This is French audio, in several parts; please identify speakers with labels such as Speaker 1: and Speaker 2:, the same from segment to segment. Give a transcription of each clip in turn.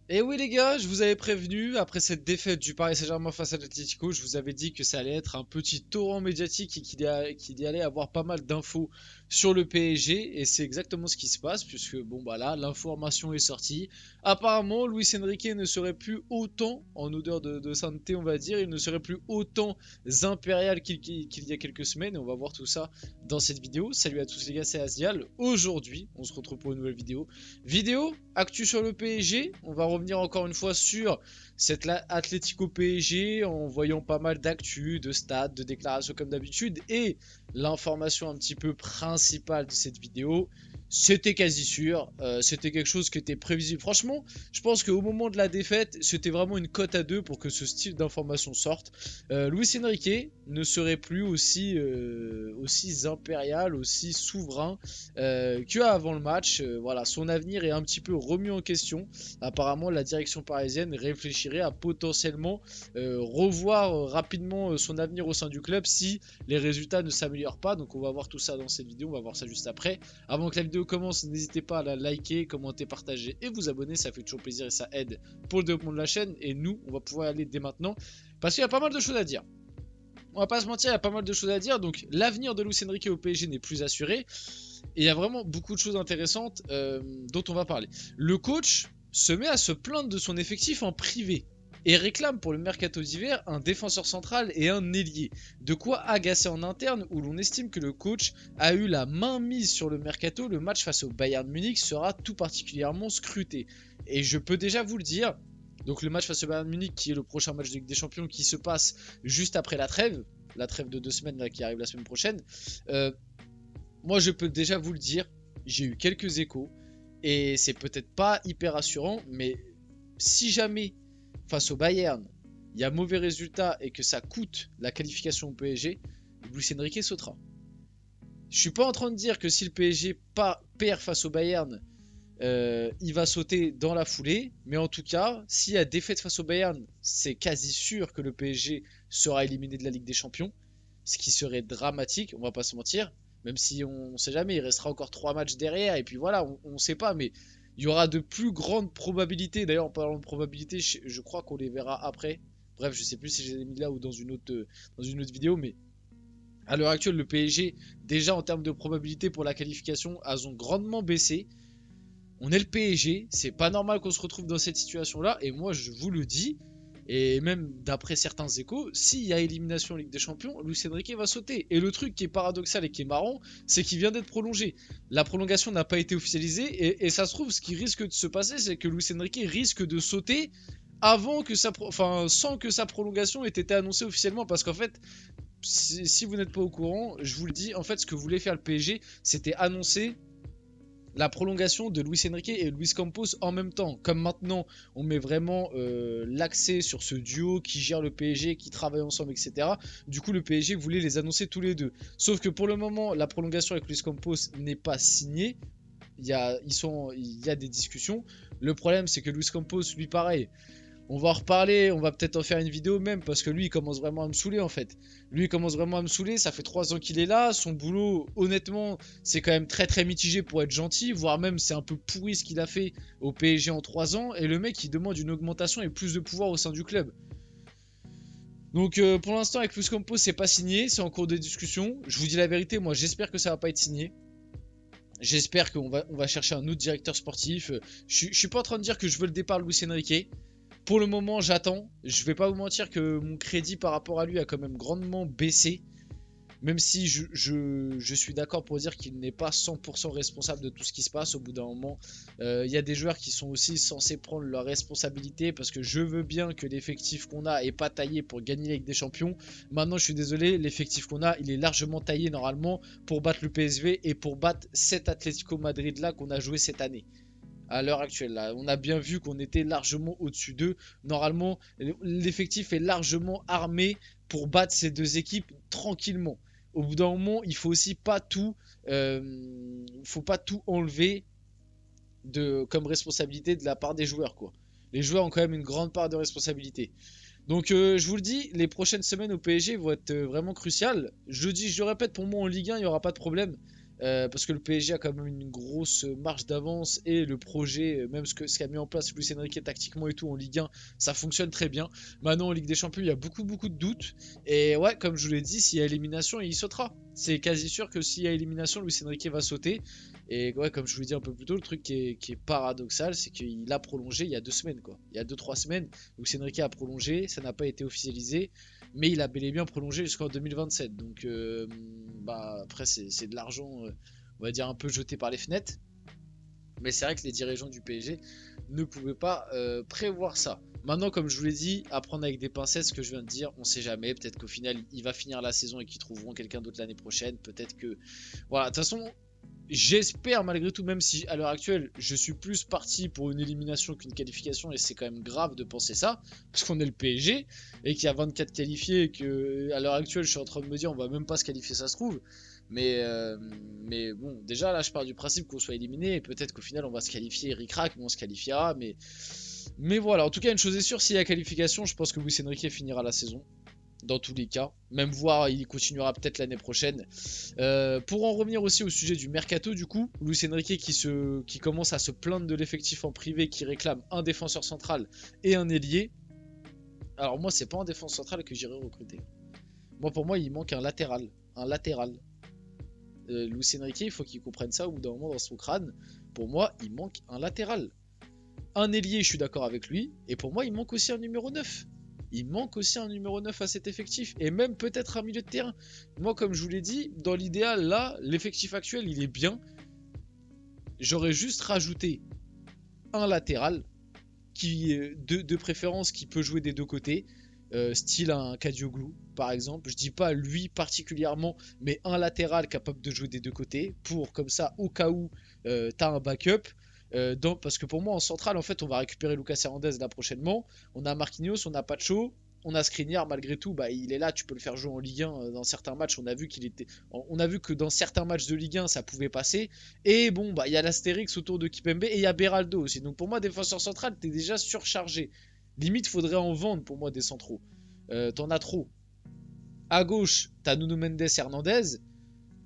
Speaker 1: Et oui les gars, je vous avais prévenu, après cette défaite du Paris Saint-Germain face à l'Atlético, je vous avais dit que ça allait être un petit torrent médiatique et qu'il y allait avoir pas mal d'infos sur le PSG, et c'est exactement ce qui se passe, puisque bon bah là, l'information est sortie. Apparemment, Luis Enrique ne serait plus autant en odeur de sainteté, on va dire, il ne serait plus autant impérial qu'il y a quelques semaines, et on va voir tout ça dans cette vidéo. Salut à tous les gars, c'est Asdial. Aujourd'hui, on se retrouve pour une nouvelle vidéo. Vidéo, actu sur le PSG. On va revenir encore une fois sur cette Atlético PSG en voyant pas mal d'actu, de stats, de déclarations comme d'habitude. Et l'information un petit peu principale de cette vidéo, c'était quasi sûr. C'était quelque chose qui était prévisible. Franchement, je pense qu'au moment de la défaite, c'était vraiment une cote à deux pour que ce style d'information sorte. Luis Enrique ne serait plus aussi impérial, aussi souverain qu'avant le match. Voilà, son avenir est un petit peu remis en question. Apparemment, la direction parisienne réfléchirait à potentiellement revoir rapidement son avenir au sein du club si les résultats ne s'améliorent pas. Donc on va voir tout ça dans cette vidéo, on va voir ça juste après. Avant que la vidéo commence, n'hésitez pas à la liker, commenter, partager et vous abonner, ça fait toujours plaisir et ça aide pour le développement de la chaîne. Et nous, on va pouvoir aller dès maintenant parce qu'il y a pas mal de choses à dire. On va pas se mentir, il y a pas mal de choses à dire. Donc l'avenir de Luis Enrique au PSG n'est plus assuré. Et il y a vraiment beaucoup de choses intéressantes dont on va parler. Le coach se met à se plaindre de son effectif en privé et réclame pour le mercato d'hiver un défenseur central et un ailier. De quoi agacer en interne où l'on estime que le coach a eu la main mise sur le mercato. Le match face au Bayern Munich sera tout particulièrement scruté. Et je peux déjà vous le dire, donc le match face au Bayern Munich qui est le prochain match de Ligue des Champions qui se passe juste après la trêve de 2 semaines là, qui arrive la semaine prochaine. Moi, je peux déjà vous le dire, j'ai eu quelques échos et c'est peut-être pas hyper rassurant, mais si jamais face au Bayern, il y a mauvais résultat et que ça coûte la qualification au PSG, Luis Enrique sautera. Je suis pas en train de dire que si le PSG perd face au Bayern, il va sauter dans la foulée, mais en tout cas, s'il y a défaite face au Bayern, c'est quasi sûr que le PSG sera éliminé de la Ligue des Champions, ce qui serait dramatique, on va pas se mentir. Même si on ne sait jamais, il restera encore 3 matchs derrière, et puis voilà, on ne sait pas, mais il y aura de plus grandes probabilités. D'ailleurs, en parlant de probabilités, je crois qu'on les verra après. Bref, je sais plus si je les ai mis là ou dans une autre vidéo, mais à l'heure actuelle, le PSG, déjà en termes de probabilité pour la qualification, a grandement baissé. On est le PSG, c'est pas normal qu'on se retrouve dans cette situation-là, et moi je vous le dis, et même d'après certains échos, s'il y a élimination en Ligue des Champions, Luis Enrique va sauter. Et le truc qui est paradoxal et qui est marrant, c'est qu'il vient d'être prolongé. La prolongation n'a pas été officialisée, et ça se trouve, ce qui risque de se passer, c'est que Luis Enrique risque de sauter avant que sans que sa prolongation ait été annoncée officiellement, parce qu'en fait, si vous n'êtes pas au courant, je vous le dis, en fait, ce que voulait faire le PSG, c'était annoncer la prolongation de Luis Enrique et Luis Campos en même temps. Comme maintenant, on met vraiment l'accès sur ce duo qui gère le PSG, qui travaille ensemble, etc. Du coup, le PSG voulait les annoncer tous les deux. Sauf que pour le moment, la prolongation avec Luis Campos n'est pas signée. Il y a des discussions. Le problème, c'est que Luis Campos, lui, pareil, on va en reparler, on va peut-être en faire une vidéo même, parce que lui, il commence vraiment à me saouler en fait. Lui, il commence vraiment à me saouler, ça fait 3 ans qu'il est là, son boulot, honnêtement, c'est quand même très très mitigé pour être gentil, voire même c'est un peu pourri ce qu'il a fait au PSG en 3 ans, et le mec, il demande une augmentation et plus de pouvoir au sein du club. Donc pour l'instant, avec Luis Campos, c'est pas signé, c'est en cours de discussion. Je vous dis la vérité, moi j'espère que ça va pas être signé. J'espère on va chercher un autre directeur sportif. Je suis pas en train de dire que je veux le départ de Luis Enrique. Pour le moment, j'attends. Je vais pas vous mentir que mon crédit par rapport à lui a quand même grandement baissé. Même si je suis d'accord pour dire qu'il n'est pas 100% responsable de tout ce qui se passe. Au bout d'un moment, il y a des joueurs qui sont aussi censés prendre leurs responsabilités. Parce que je veux bien que l'effectif qu'on a est pas taillé pour gagner la Ligue des Champions. Maintenant, je suis désolé, l'effectif qu'on a, il est largement taillé normalement pour battre le PSV et pour battre cet Atlético Madrid là qu'on a joué cette année à l'heure actuelle. Là. On a bien vu qu'on était largement au-dessus d'eux. Normalement, l'effectif est largement armé pour battre ces deux équipes tranquillement. Au bout d'un moment, il faut aussi pas tout, faut pas tout enlever comme responsabilité de la part des joueurs, quoi. Les joueurs ont quand même une grande part de responsabilité. Donc je vous le dis, les prochaines semaines au PSG vont être vraiment cruciales. Je le dis, je le répète, pour moi en Ligue 1, il n'y aura pas de problème. parce que le PSG a quand même une grosse marge d'avance et le projet, même ce qu'a mis en place Luis Enrique tactiquement et tout en Ligue 1, ça fonctionne très bien. Maintenant en Ligue des Champions, il y a beaucoup de doutes. Et ouais, comme je vous l'ai dit, s'il y a élimination, il sautera. C'est quasi sûr que s'il y a élimination, Luis Enrique va sauter. Et ouais, comme je vous l'ai dit un peu plus tôt, le truc qui est paradoxal, c'est qu'il a prolongé il y a 2 semaines, quoi. Il y a 2-3 semaines, Luis Enrique a prolongé, ça n'a pas été officialisé, mais il a bel et bien prolongé jusqu'en 2027. Donc, bah, après, c'est de l'argent, on va dire, un peu jeté par les fenêtres. Mais c'est vrai que les dirigeants du PSG ne pouvaient pas prévoir ça. Maintenant, comme je vous l'ai dit, à prendre avec des pincettes ce que je viens de dire, on sait jamais. Peut-être qu'au final, il va finir la saison et qu'ils trouveront quelqu'un d'autre l'année prochaine. Peut-être que. Voilà, de toute façon, j'espère malgré tout, même si à l'heure actuelle, je suis plus parti pour une élimination qu'une qualification, et c'est quand même grave de penser ça, parce qu'on est le PSG, et qu'il y a 24 qualifiés, et que à l'heure actuelle, je suis en train de me dire, on va même pas se qualifier, ça se trouve. Mais, euh, mais bon, déjà là, je pars du principe qu'on soit éliminé, et peut-être qu'au final, on va se qualifier, ric-rac, mais on se qualifiera. Mais voilà, en tout cas, une chose est sûre, s'il y a qualification, je pense que Luis Enrique finira la saison dans tous les cas. Même voir, il continuera peut-être l'année prochaine. Pour en revenir aussi au sujet du mercato, du coup, Luis Enrique qui commence à se plaindre de l'effectif en privé, qui réclame un défenseur central et un ailier. Alors moi, c'est pas un défenseur central que j'irai recruter. Moi, pour moi, il manque un latéral. Un latéral. Luis Enrique, il faut qu'il comprenne ça au bout d'un moment dans son crâne. Pour moi, il manque un latéral. Un ailier, je suis d'accord avec lui. Et pour moi, il manque aussi un numéro 9. Il manque aussi un numéro 9 à cet effectif. Et même peut-être un milieu de terrain. Moi, comme je vous l'ai dit, dans l'idéal, là, l'effectif actuel, il est bien. J'aurais juste rajouté un latéral, de préférence qui peut jouer des deux côtés. Style un Kadioglu, par exemple. Je dis pas lui particulièrement, mais un latéral capable de jouer des deux côtés. Pour, comme ça, au cas où, t'as un backup. Parce que pour moi, en centrale, en fait, on va récupérer Lucas Hernandez là prochainement. On a Marquinhos, on a Pacho, on a Skriniar. Malgré tout, bah, il est là. Tu peux le faire jouer en Ligue 1 dans certains matchs. On a vu que dans certains matchs de Ligue 1, ça pouvait passer. Et bon, bah, il y a l'Astérix autour de Kipembe et il y a Beraldo aussi. Donc pour moi, défenseur central, t'es déjà surchargé. Limite, faudrait en vendre pour moi des centraux. T'en as trop. À gauche, t'as Nuno Mendes et Hernandez.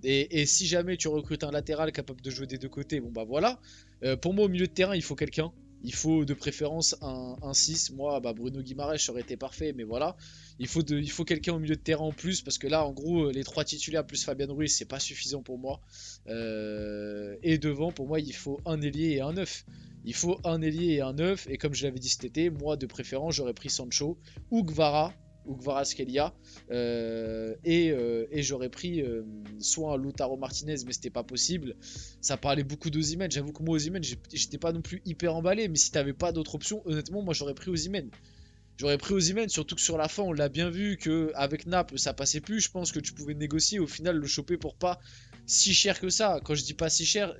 Speaker 1: Et si jamais tu recrutes un latéral capable de jouer des deux côtés, bon bah voilà. Pour moi, au milieu de terrain, il faut quelqu'un. Il faut de préférence un 6. Moi, bah, Bruno Guimaraes aurait été parfait, mais voilà. Il faut quelqu'un au milieu de terrain en plus, parce que là, en gros, les 3 titulaires plus Fabian Ruiz, c'est pas suffisant pour moi. Et devant, pour moi, il faut un ailier et un 9. Il faut un ailier et un 9. Et comme je l'avais dit cet été, moi, de préférence, j'aurais pris Sancho ou Gvara. Ou Kvaratskhelia, et j'aurais pris soit un Lautaro Martinez, mais c'était pas possible. Ça parlait beaucoup d'Osimhen. J'avoue que moi, Osimhen, j'étais pas non plus hyper emballé, mais si t'avais pas d'autre option, honnêtement, moi j'aurais pris Osimhen. J'aurais pris Osimhen, surtout que sur la fin, on l'a bien vu que avec Naples, ça passait plus. Je pense que tu pouvais négocier, au final, le choper pour pas si cher que ça. Quand je dis pas si cher,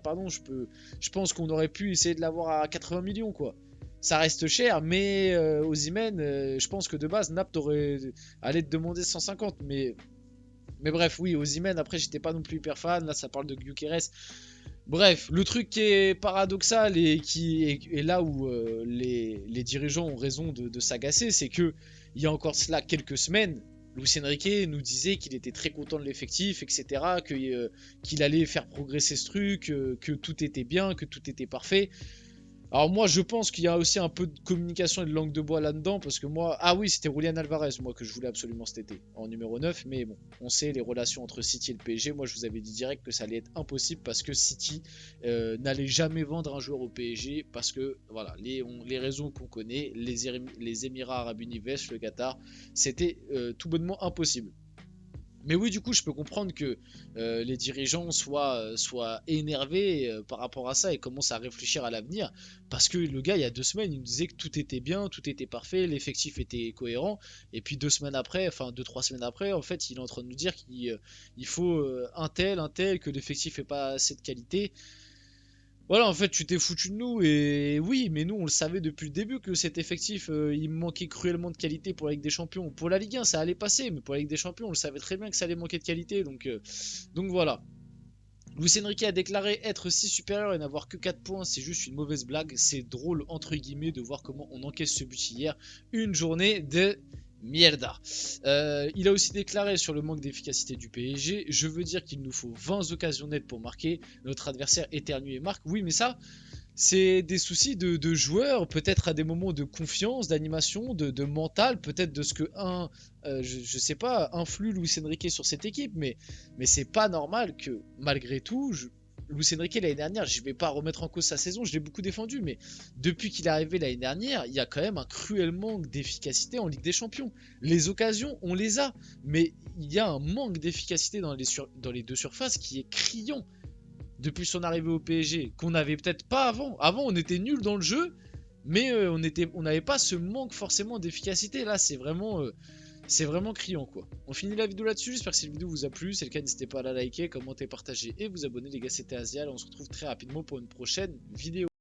Speaker 1: pardon, je pense qu'on aurait pu essayer de l'avoir à 80 millions, quoi. Ça reste cher, mais Osimhen, je pense que de base, Naples aurait allé te demander 150. Mais bref, oui, Osimhen, après, j'étais pas non plus hyper fan. Là, ça parle de Gyökeres. Bref, le truc qui est paradoxal et qui est là où les dirigeants ont raison de s'agacer, c'est que il y a encore cela quelques semaines, Luis Enrique nous disait qu'il était très content de l'effectif, etc., qu'il allait faire progresser ce truc, que tout était bien, que tout était parfait. Alors moi je pense qu'il y a aussi un peu de communication et de langue de bois là-dedans, parce que moi, ah oui, c'était Julian Alvarez moi que je voulais absolument cet été en numéro 9, mais bon, on sait les relations entre City et le PSG. Moi je vous avais dit direct que ça allait être impossible, parce que City n'allait jamais vendre un joueur au PSG, parce que voilà, les raisons qu'on connaît, les Émirats Arabes Unis, le Qatar, c'était tout bonnement impossible. Mais oui, du coup, je peux comprendre que les dirigeants soient énervés par rapport à ça et commencent à réfléchir à l'avenir. Parce que le gars, il y a 2 semaines, il nous disait que tout était bien, tout était parfait, l'effectif était cohérent. Et puis 2 semaines après, enfin 2, 3 semaines après, en fait, il est en train de nous dire qu'il faut un tel, que l'effectif n'est pas assez de qualité. Voilà, en fait, tu t'es foutu de nous, et oui, mais nous, on le savait depuis le début que cet effectif, il manquait cruellement de qualité pour la Ligue des Champions. Pour la Ligue 1, ça allait passer, mais pour la Ligue des Champions, on le savait très bien que ça allait manquer de qualité, donc voilà. Luis Enrique a déclaré être si supérieur et n'avoir que 4 points, c'est juste une mauvaise blague. C'est drôle, entre guillemets, de voir comment on encaisse ce but hier. Une journée de Mierda. Il a aussi déclaré sur le manque d'efficacité du PSG. Je veux dire qu'il nous faut 20 occasions nettes pour marquer. Notre adversaire éternue et marque. Oui, mais ça, c'est des soucis de joueurs, peut-être à des moments de confiance, d'animation, de mental, peut-être de ce que je sais pas, influe Luis Enrique sur cette équipe, mais c'est pas normal que malgré tout, Luis Enrique l'année dernière, je vais pas remettre en cause sa saison, je l'ai beaucoup défendu, mais depuis qu'il est arrivé l'année dernière, il y a quand même un cruel manque d'efficacité en Ligue des Champions. Les occasions, on les a, mais il y a un manque d'efficacité dans les deux surfaces qui est criant depuis son arrivée au PSG, qu'on n'avait peut-être pas avant. Avant, on était nul dans le jeu, mais on n'avait pas ce manque forcément d'efficacité. Là, c'est vraiment criant, quoi. On finit la vidéo là-dessus. J'espère que cette vidéo vous a plu. Si c'est le cas, n'hésitez pas à la liker, commenter, partager et vous abonner, les gars. C'était Asial. On se retrouve très rapidement pour une prochaine vidéo.